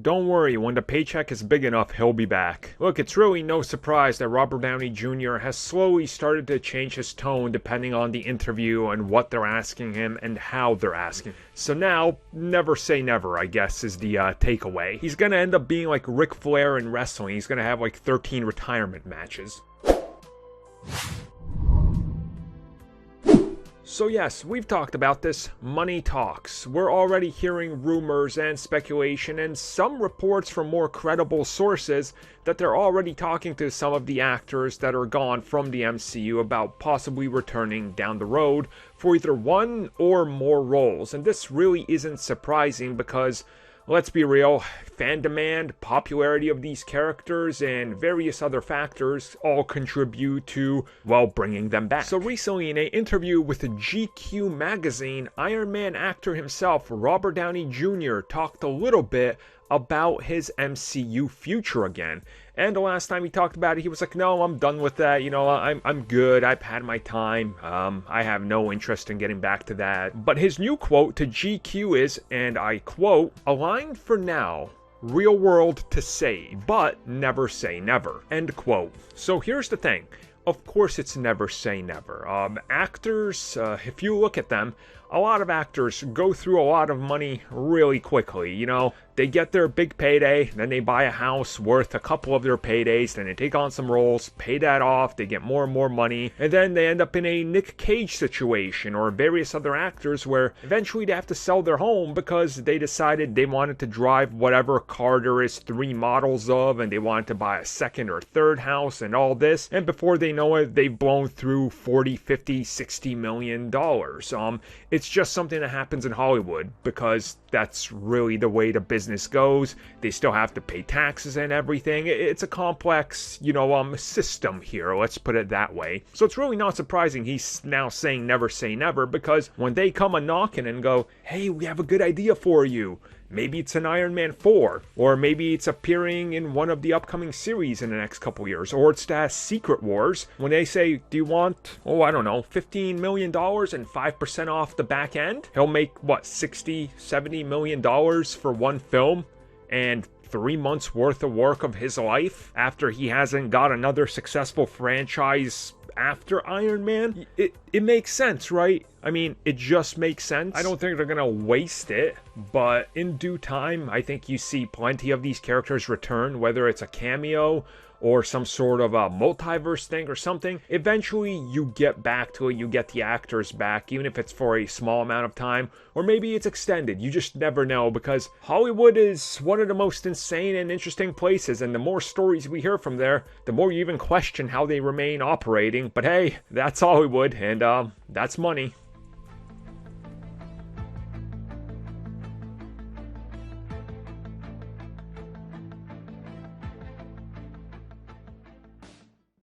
Don't worry, when the paycheck is big enough, he'll be back. Look, it's really no surprise that Robert Downey Jr. has slowly started to change his tone depending on the interview and what they're asking him and how they're asking. So now, never say never, I guess, is the takeaway. He's gonna end up being like Ric Flair in wrestling. He's gonna have like 13 retirement matches. So yes, we've talked about this. Money talks. We're already hearing rumors and speculation and some reports from more credible sources that they're already talking to some of the actors that are gone from the MCU about possibly returning down the road for either one or more roles. And this really isn't surprising because, let's be real, fan demand, popularity of these characters, and various other factors all contribute to, well, bringing them back. So recently in an interview with the GQ magazine, Iron Man actor himself, Robert Downey Jr., talked a little bit about his MCU future again. And the last time he talked about it, he was like, no, I'm done with that. You know, I'm good. I've had my time. I have no interest in getting back to that. But his new quote to GQ is, and I quote, "Aligned for now. Real world to save, but never say never." End quote. So here's the thing. Of course it's never say never. Actors, if you look at them, a lot of actors go through a lot of money really quickly. You know, they get their big payday, then they buy a house worth a couple of their paydays, then they take on some roles, pay that off, they get more and more money, and then they end up in a Nick Cage situation or various other actors where eventually they have to sell their home because they decided they wanted to drive whatever car there is 3 models of, and they wanted to buy a second or third house and all this, and before they know it, they've blown through 40, 50, 60 million dollars. It's just something that happens in Hollywood because that's really the way the business goes. They still have to pay taxes and everything. It's a complex, system here, let's put it that way. So it's really not surprising he's now saying never say never, because when they come a-knocking and go, hey, we have a good idea for you, maybe it's an Iron Man 4, or maybe it's appearing in one of the upcoming series in the next couple years, or it's that Secret Wars. When they say, do you want, $15 million and 5% off the back end? He'll make, $60, $70 million for one film, and 3 months worth of work of his life after he hasn't got another successful franchise after Iron Man? It makes sense, right? I mean, it just makes sense. I don't think they're gonna waste it, but in due time, I think you see plenty of these characters return, whether it's a cameo or some sort of a multiverse thing or something. Eventually, you get back to it, you get the actors back, even if it's for a small amount of time, or maybe it's extended. You just never know, because Hollywood is one of the most insane and interesting places, and the more stories we hear from there, the more you even question how they remain operating. But hey, that's Hollywood, and that's money.